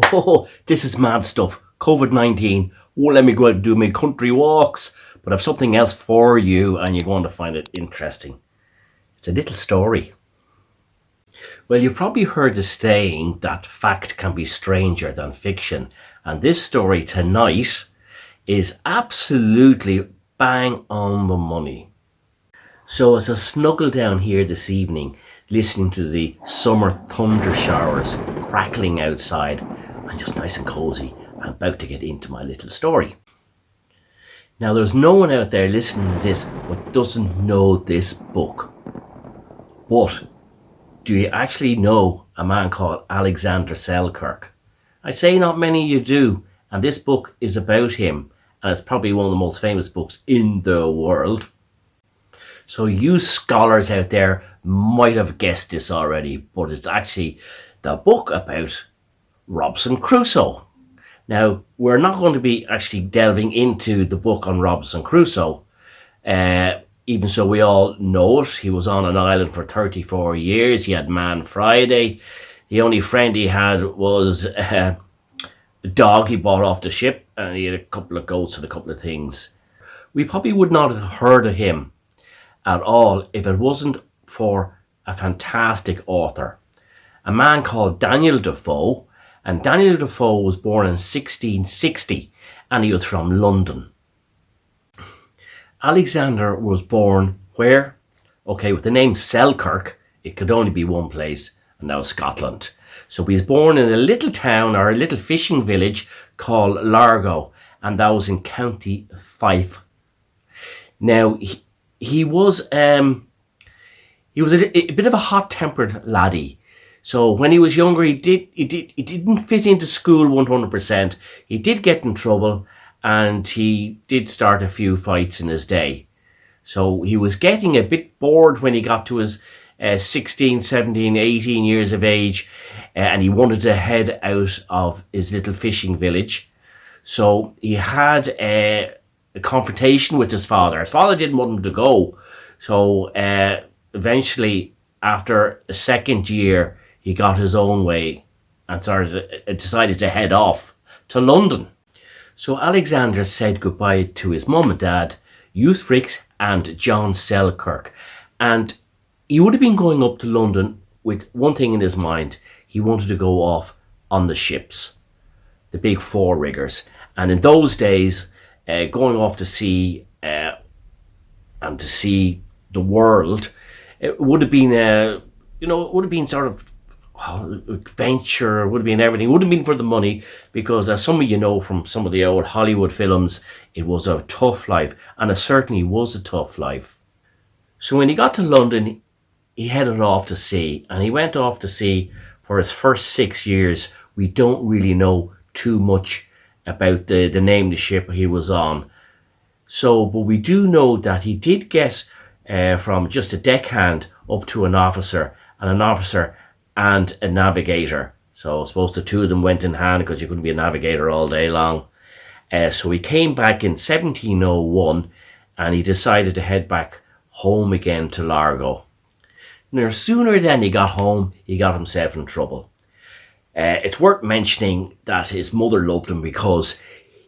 Oh, this is mad stuff. COVID-19 won't let me go out and do my country walks, but I've something else for you and you're going to find it interesting. It's a little story. Well, you've probably heard the saying that fact can be stranger than fiction, and this story tonight is absolutely bang on the money. So as I snuggle down here this evening, listening to the summer thunder showers crackling outside, I'm just nice and cozy. I'm about to get into my little story. Now, there's no one out there listening to this but doesn't know this book. But do you actually know a man called Alexander Selkirk? I say not many of you do, and this book is about him, and it's probably one of the most famous books in the world. So you scholars out there might have guessed this already, but it's actually the book about Robinson Crusoe. Now, we're not going to be actually delving into the book on Robinson Crusoe, even so we all know it. He was on an island for 34 years. He had Man Friday. The only friend he had was a dog he bought off the ship, and he had a couple of goats and a couple of things. We probably would not have heard of him at all if it wasn't for a fantastic author, a man called Daniel Defoe. And Daniel Defoe was born in 1660 and he was from London. Alexander was born where? Okay, with the name Selkirk, it could only be one place, and that was Scotland. So he was born in a little town or a little fishing village called Largo, and that was in County Fife. Now, he was a bit of a hot-tempered laddie. So when he was younger, he didn't fit into school 100%. He did get in trouble, and he did start a few fights in his day. So he was getting a bit bored when he got to his 16, 17, 18 years of age, and he wanted to head out of his little fishing village. So he had a confrontation with his father. His father didn't want him to go. So eventually, after a second year, he got his own way and decided to head off to London. So Alexander said goodbye to his mum and dad, Euthric and John Selkirk. And he would have been going up to London with one thing in his mind. He wanted to go off on the ships, the big four riggers. And in those days, going off to sea and to see the world, it would have been it would have been sort of adventure, would have been everything. It would have been for the money, because as some of you know from some of the old Hollywood films, it was a tough life, and it certainly was a tough life. So when he got to London, he headed off to sea, and he went off to sea for his first 6 years. We don't really know too much about the name of the ship he was on. So, but we do know that he did get from just a deckhand up to an officer and a navigator. So I suppose the two of them went in hand, because you couldn't be a navigator all day long. So he came back in 1701 and he decided to head back home again to Largo. Now, sooner than he got home, he got himself in trouble. It's worth mentioning that his mother loved him because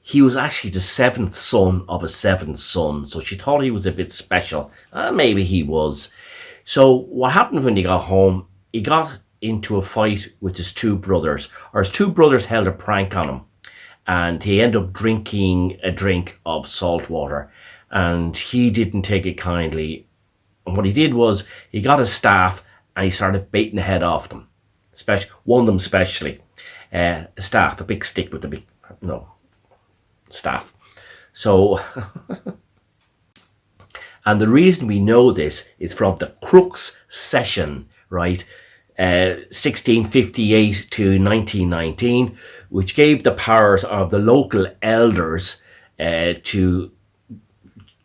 he was actually the seventh son of a seventh son. So she thought he was a bit special. Maybe he was. So what happened when he got home, he got into a fight with his two brothers, or his two brothers held a prank on him, and he ended up drinking a drink of salt water, and he didn't take it kindly. And what he did was he got a staff and he started beating the head off them, one of them especially, a staff, a big stick with a big staff. So and the reason we know this is from the Crux session, right? 1658 to 1919, which gave the powers of the local elders to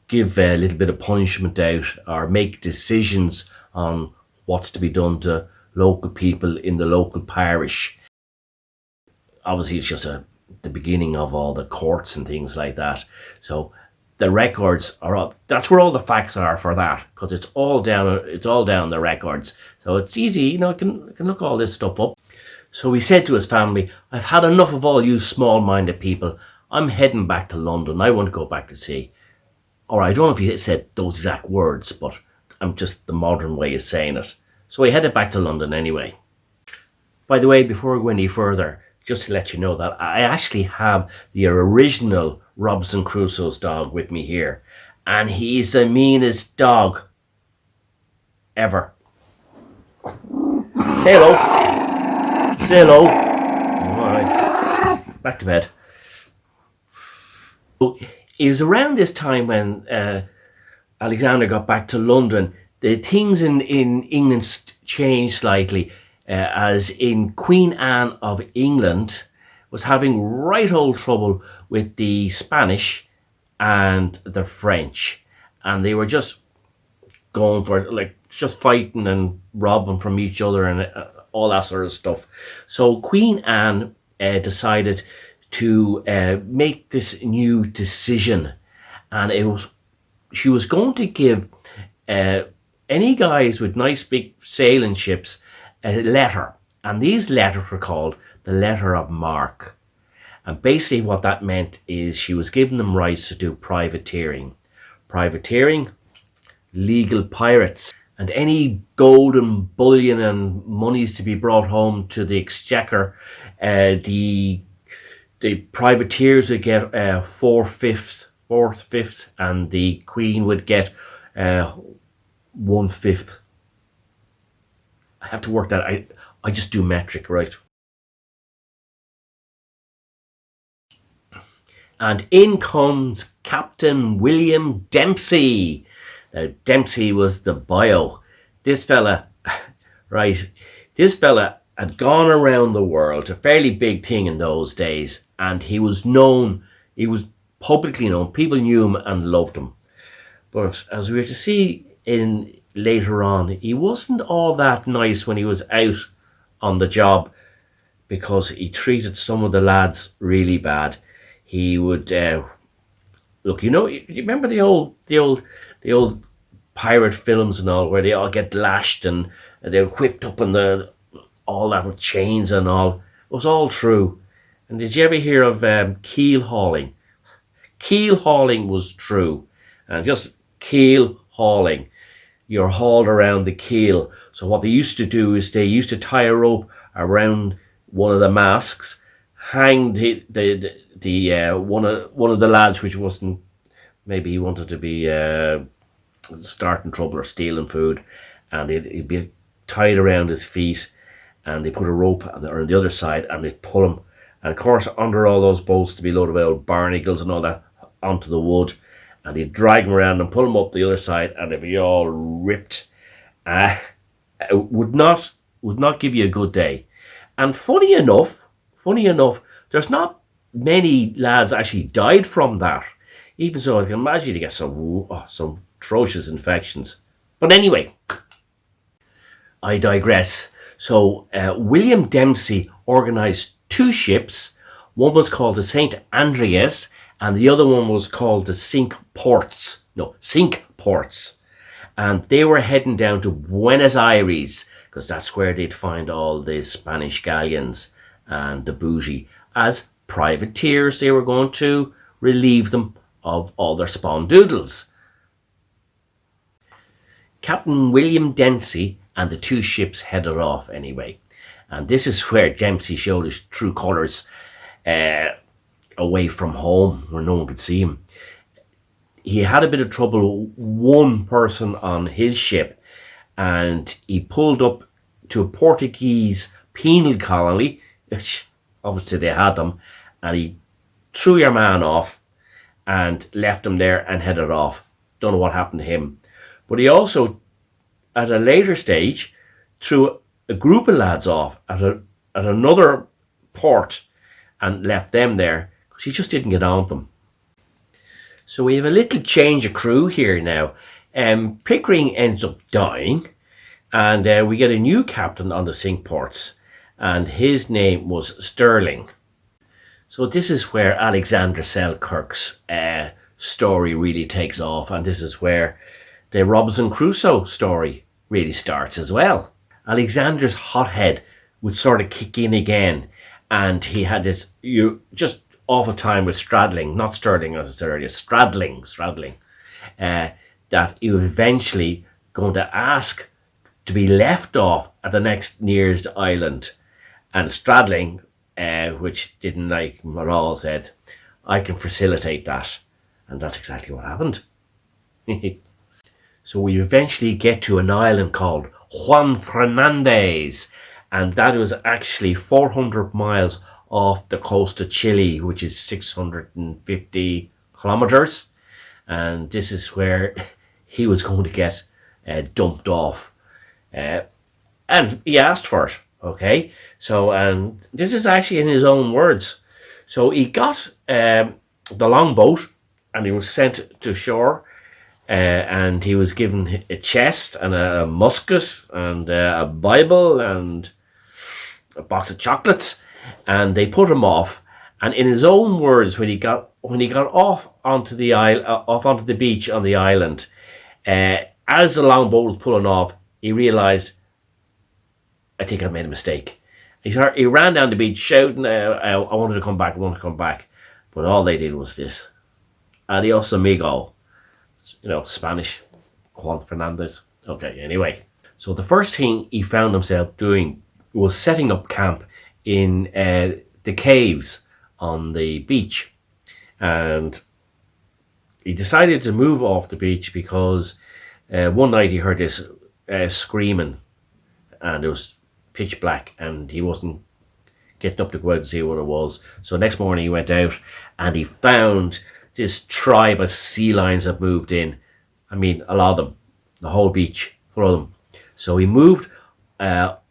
give a little bit of punishment out or make decisions on what's to be done to local people in the local parish. Obviously, it's just the beginning of all the courts and things like that. So the records that's where all the facts are for that, because it's all down the records. So it's easy, you can look all this stuff up. So he said to his family, I've had enough of all you small-minded people. I'm heading back to London. I want to go back to sea. Or I don't know if he said those exact words, but I'm just the modern way of saying it. So he headed back to London anyway. By the way, before I go any further, just to let you know that I actually have the original Robinson Crusoe's dog with me here. And he's the meanest dog ever. Say hello. Say hello. Alright. Back to bed. It was around this time when Alexander got back to London. The things in England changed slightly, as in Queen Anne of England was having right old trouble with the Spanish and the French, and they were just going for it, like just fighting and robbing from each other and all that sort of stuff. So Queen Anne decided to make this new decision, and she was going to give any guys with nice big sailing ships a letter, and these letters were called the letter of marque. And basically what that meant is she was giving them rights to do privateering, legal pirates, and any gold and bullion and monies to be brought home to the exchequer. The privateers would get 4/5, and the Queen would get 1/5. I have to work that. I just do metric, right? And in comes Captain William Dempsey. Dempsey was the bio. This fella, right? This fella had gone around the world, a fairly big thing in those days, and he was known. He was publicly known. People knew him and loved him. But as we were to see in later on, he wasn't all that nice when he was out on the job, because he treated some of the lads really bad. He would look, you remember the old pirate films and all, where they all get lashed and they're whipped up in all that with chains and all. It was all true. And did you ever hear of keel hauling? Keel hauling was true, and just keel hauling. You're hauled around the keel. So what they used to do is they used to tie a rope around one of the masks, hang one of the lads, which wasn't, maybe he wanted to be starting trouble or stealing food, and he'd be tied around his feet, and they put a rope on the other side and they'd pull him, and of course under all those bolts to be loaded with old barnacles and all that onto the wood, and they'd drag him around and pull him up the other side, and they'd be all ripped. It would not give you a good day. And funny enough, there's not many lads actually died from that. Even so, I can imagine you get some atrocious infections. But anyway, I digress. So William Dempsey organised two ships. One was called the St. Andreas, and the other one was called the Cinque Ports. And they were heading down to Buenos Aires, because that's where they'd find all the Spanish galleons and the booty. As privateers, they were going to relieve them of all their spondoodles. Captain William Dempsey and the two ships headed off anyway. And this is where Dempsey showed his true colours, away from home, where no one could see him. He had a bit of trouble with one person on his ship, and he pulled up to a Portuguese penal colony, which obviously they had them, and he threw your man off and left him there and headed off. Don't know what happened to him. But he also, at a later stage, threw a group of lads off at another port and left them there because he just didn't get on with them. So we have a little change of crew here now. Pickering ends up dying, and we get a new captain on the Cinque Ports, and his name was Sterling. So this is where Alexander Selkirk's story really takes off, and this is where the Robinson Crusoe story really starts as well. Alexander's hothead would sort of kick in again. And he had this just awful time with straddling, not Sterling as I said earlier, straddling, that he was eventually going to ask to be left off at the next nearest island. And straddling, which didn't like him at all, said, I can facilitate that. And that's exactly what happened. So we eventually get to an island called Juan Fernandez, and that was actually 400 miles off the coast of Chile, which is 650 kilometers. And this is where he was going to get dumped off. And he asked for it, okay? So, and this is actually in his own words. So he got the longboat and he was sent to shore. And he was given a chest and a musket and a Bible and a box of chocolates, and they put him off. And in his own words, when he got off onto the beach on the island, as the longboat was pulling off, he realised, I think I made a mistake. He ran down the beach shouting, I wanted to come back, but all they did was this: adios amigo. Spanish, Juan Fernandez. Okay, anyway. So the first thing he found himself doing was setting up camp in the caves on the beach. And he decided to move off the beach because one night he heard this screaming, and it was pitch black, and he wasn't getting up to go out and see what it was. So next morning he went out and he found this tribe of sea lions had moved in. I mean, a lot of them, the whole beach full of them. So he moved up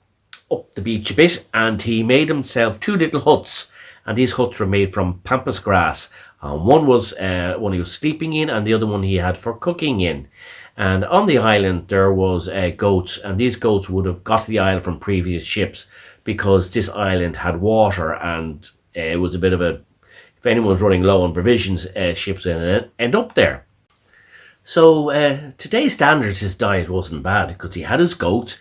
the beach a bit, and he made himself 2 little huts, and these huts were made from pampas grass. One was one he was sleeping in, and the other one he had for cooking in. And on the island there was goats, and these goats would have got to the island from previous ships because this island had water, and it was a bit of a, if anyone was running low on provisions, ships would end up there. So today's standards, his diet wasn't bad because he had his goat.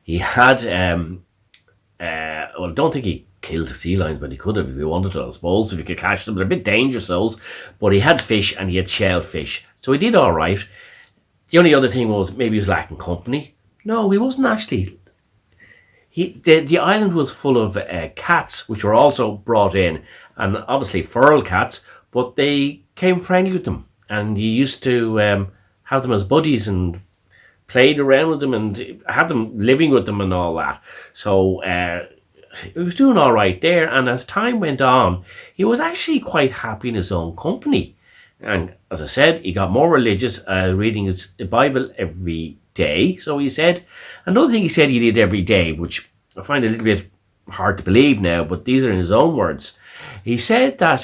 He had, I don't think he killed sea lions, but he could have if he wanted to, I suppose, if he could catch them. They're a bit dangerous, those. But he had fish and he had shellfish. So he did all right. The only other thing was maybe he was lacking company. No, he wasn't actually. The island was full of cats, which were also brought in, and obviously feral cats, but they came friendly with them. And he used to have them as buddies and played around with them and had them living with them and all that. So he was doing all right there. And as time went on, he was actually quite happy in his own company. And as I said, he got more religious, reading his Bible every day. So he said, another thing he said he did every day, which I find a little bit hard to believe now, but these are in his own words. He said that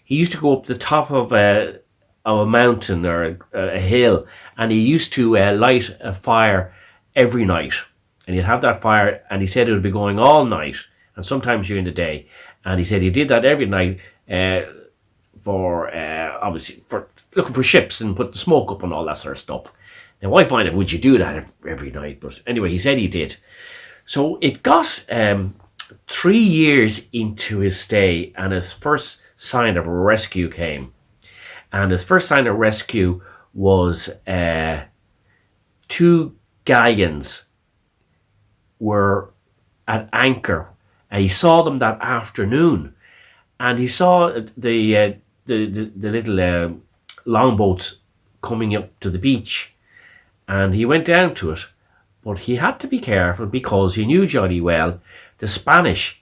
he used to go up the top of a mountain or a hill, and he used to light a fire every night. And he'd have that fire, and he said it would be going all night, and sometimes during the day. And he said he did that every night for obviously for looking for ships and put the smoke up and all that sort of stuff. Now I find out, would you do that every night? But anyway, he said he did. So it got 3 years into his stay, and his first sign of rescue came. And his first sign of rescue was 2 galleons were at anchor, and he saw them that afternoon. And he saw the little longboats coming up to the beach, and he went down to it. But he had to be careful because he knew jolly well the Spanish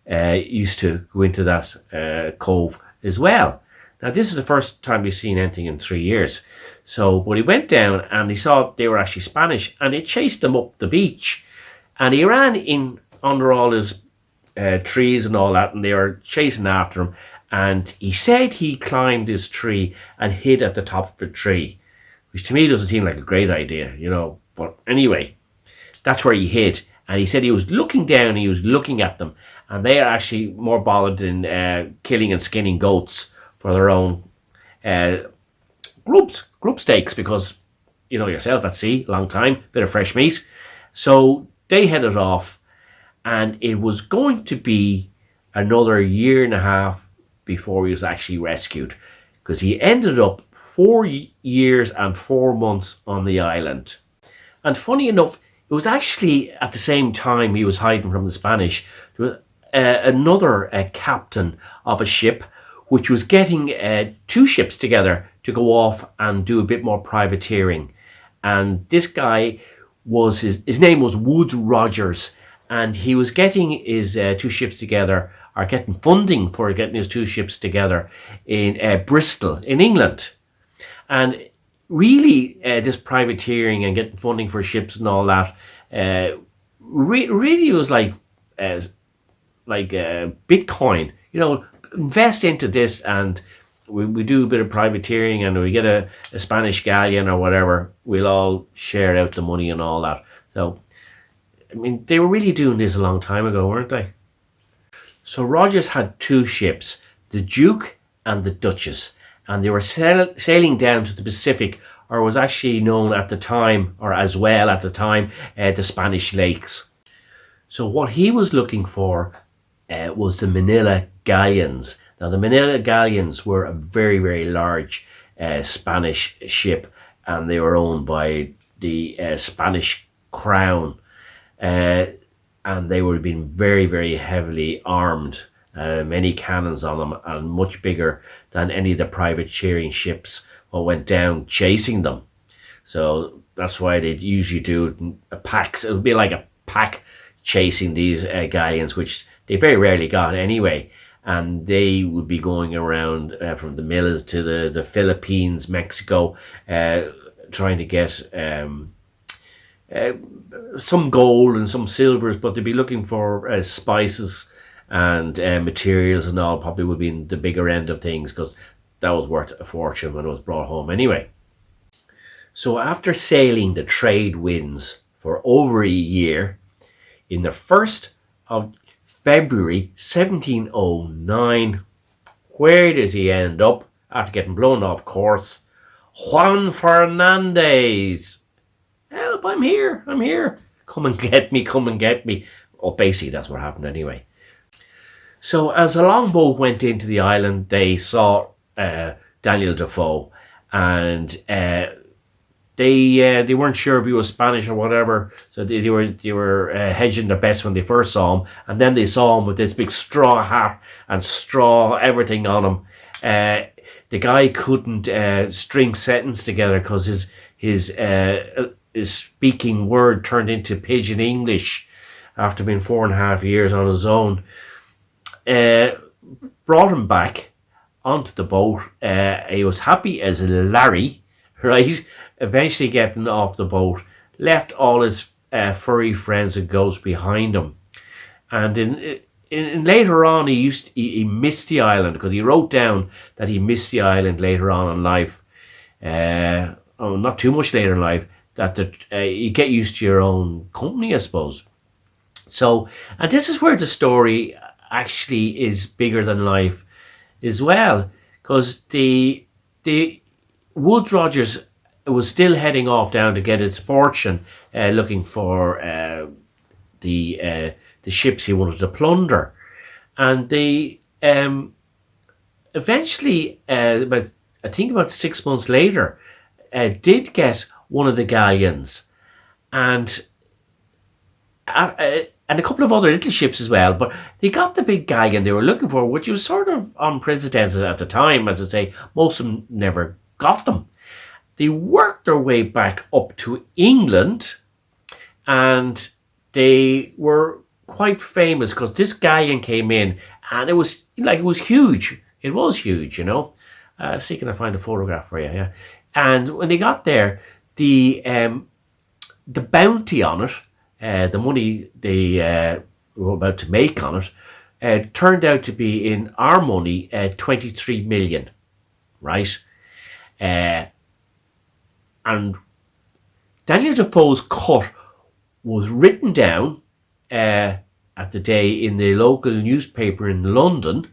used to go into that cove as well. Now, this is the first time we've seen anything in 3 years. So, but he went down and he saw they were actually Spanish, and they chased him up the beach. And he ran in under all his trees and all that, and they were chasing after him. And he said he climbed this tree and hid at the top of the tree, which to me doesn't seem like a great idea, you know. But anyway, that's where he hid. And he said he was looking down, he was looking at them, and they are actually more bothered in killing and skinning goats for their own group steaks, because you know yourself at sea, long time, bit of fresh meat. So they headed off, And it was going to be another year and a half before he was actually rescued, because he ended up 4 years and 4 months on the island. And funny enough, it was actually at the same time he was hiding from the Spanish, there was another captain of a ship which was getting two ships together to go off and do a bit more privateering. And this guy was, his name was Woodes Rogers, and he was getting his two ships together, or getting funding for getting his two ships together in Bristol, in England. And really, this privateering and getting funding for ships and all that, really was like Bitcoin. You know, invest into this, and we do a bit of privateering, and we get a Spanish galleon or whatever, we'll all share out the money and all that. So, I mean, they were really doing this a long time ago, weren't they? So Rogers had two ships, the Duke and the Duchess, and they were sailing down to the Pacific, or was actually known at the time, or as well at the time, the Spanish Lakes. So what he was looking for was the Manila galleons. Now, the Manila galleons were a very, very large Spanish ship, and they were owned by the Spanish crown. And they would have been very, very heavily armed, many cannons on them, and much bigger than any of the privateering ships that went down chasing them. So that's why they'd usually do packs. It would be like a pack chasing these galleons, which they very rarely got anyway. And they would be going around from the Milas to the Philippines, Mexico, trying to get some gold and some silvers, but they'd be looking for spices and materials and all. Probably would be in the bigger end of things, because that was worth a fortune when it was brought home anyway. So after sailing the trade winds for over a year, in the 1st of February 1709, where does he end up after getting blown off course? Juan Fernandez. Help, I'm here. Come and get me, come and get me. Oh, basically, that's what happened anyway. So as a longboat went into the island, they saw Daniel Defoe, and they weren't sure if he was Spanish or whatever, so they were hedging their bets when they first saw him, and then they saw him with this big straw hat and straw everything on him. The guy couldn't string sentence together, because his speaking word turned into pidgin English after being 4.5 years on his own. Brought him back onto the boat. He was happy as Larry, right? Eventually getting off the boat, left all his furry friends and ghosts behind him. And in later on, he missed the island, because he wrote down that he missed the island later on in life. Not too much later in life, that you get used to your own company, I suppose. So, and this is where the story actually is bigger than life as well, because the Woodes Rogers was still heading off down to get his fortune, looking for the ships he wanted to plunder, and they eventually, about 6 months later, did get one of the galleons, and a couple of other little ships as well, but they got the big galleon they were looking for, which was sort of unprecedented at the time. As I say, most of them never got them. They worked their way back up to England, and they were quite famous, because this galleon came in, and it was huge. It was huge, you know. See, can I find a photograph for you? Yeah. And when they got there, the bounty on it, the money they were about to make on it, turned out to be, in our money, 23 million, right? And Daniel Defoe's cut was written down at the day in the local newspaper in London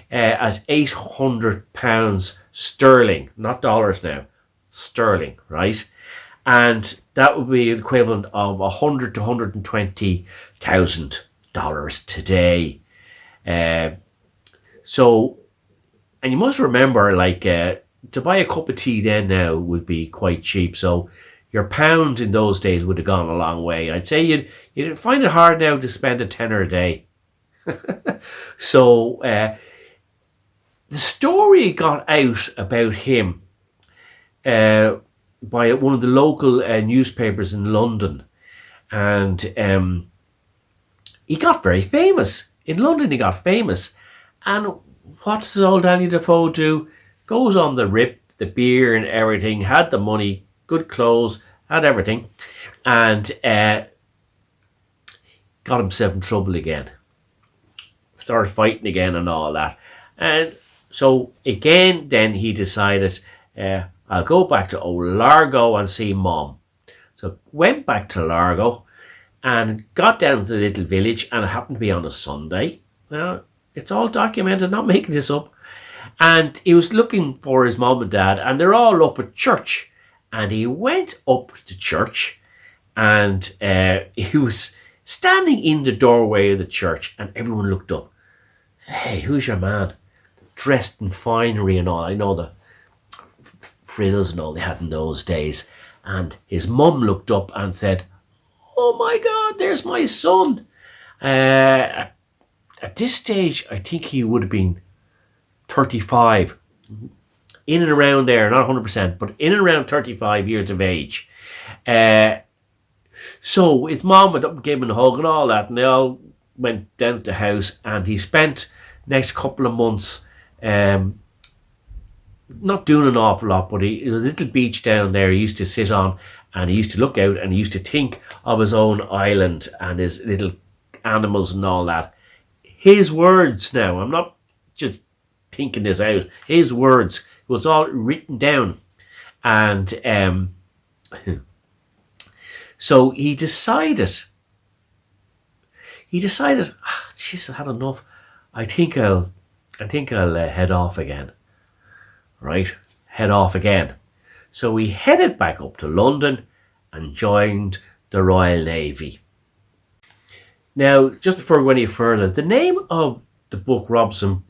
at £800 sterling, not dollars now, sterling, right? And that would be the equivalent of 100 to 120,000 today. So, and you must remember, like, to buy a cup of tea then now would be quite cheap. So your pound in those days would have gone a long way. I'd say you'd find it hard now to spend a tenner a day. So the story got out about him by one of the local newspapers in London. And he got very famous. In London he got famous. And what does old Danny Defoe do? Goes on the rip, the beer and everything, had the money, good clothes, had everything, and got himself in trouble again. Started fighting again and all that. And so again, then he decided, I'll go back to old Largo and see Mom. So went back to Largo and got down to the little village, and it happened to be on a Sunday. Now, it's all documented, not making this up. And he was looking for his mom and dad, and they're all up at church. And he went up to church, and he was standing in the doorway of the church, and everyone looked up. Hey, who's your man? Dressed in finery and all. I know the frills and all they had in those days. And his mum looked up and said, oh my God, there's my son. At this stage, I think he would have been 35. In and around there, not 100%, but in and around 35 years of age. So his mom went up and gave him a hug and all that, and they all went down to the house, and he spent the next couple of months not doing an awful lot, but there was a little beach down there he used to sit on, and he used to look out and he used to think of his own island and his little animals and all that. His words now, I'm not just thinking this out, his words, it was all written down. And so he decided, jeez, I had enough. I think I'll head off again. Right? Head off again. So he headed back up to London and joined the Royal Navy. Now, just before we go any further, the name of the book, Robinson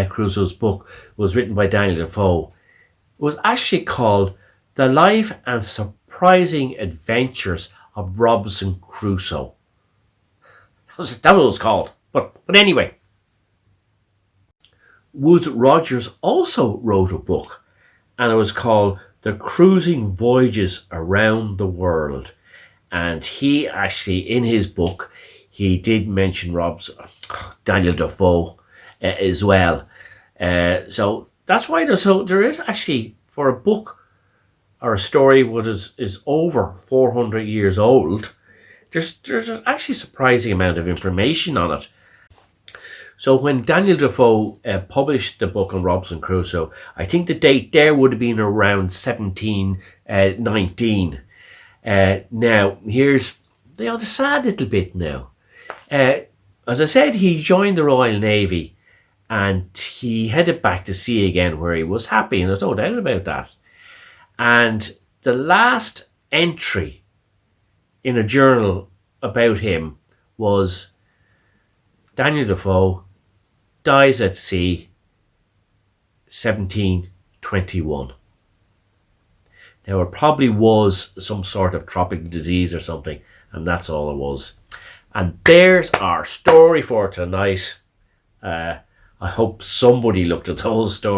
Crusoe's book, was written by Daniel Defoe. It was actually called The Life and Surprising Adventures of Robinson Crusoe. That was what it was called. But anyway, Woodes Rogers also wrote a book, and it was called The Cruising Voyages Around the World. And he actually, in his book, he did mention Daniel Defoe as well. So that's why there is actually, for a book or a story what is over 400 years old, there's actually a surprising amount of information on it. So when Daniel Defoe published the book on Robinson Crusoe, I think the date there would have been around 1719. Now, here's the sad little bit now. As I said, he joined the Royal Navy and he headed back to sea again, where he was happy, and there's no doubt about that. And the last entry in a journal about him was Daniel Defoe dies at sea, 1721. Now, it probably was some sort of tropical disease or something, and that's all it was. And there's our story for tonight. I hope somebody looked at those stories.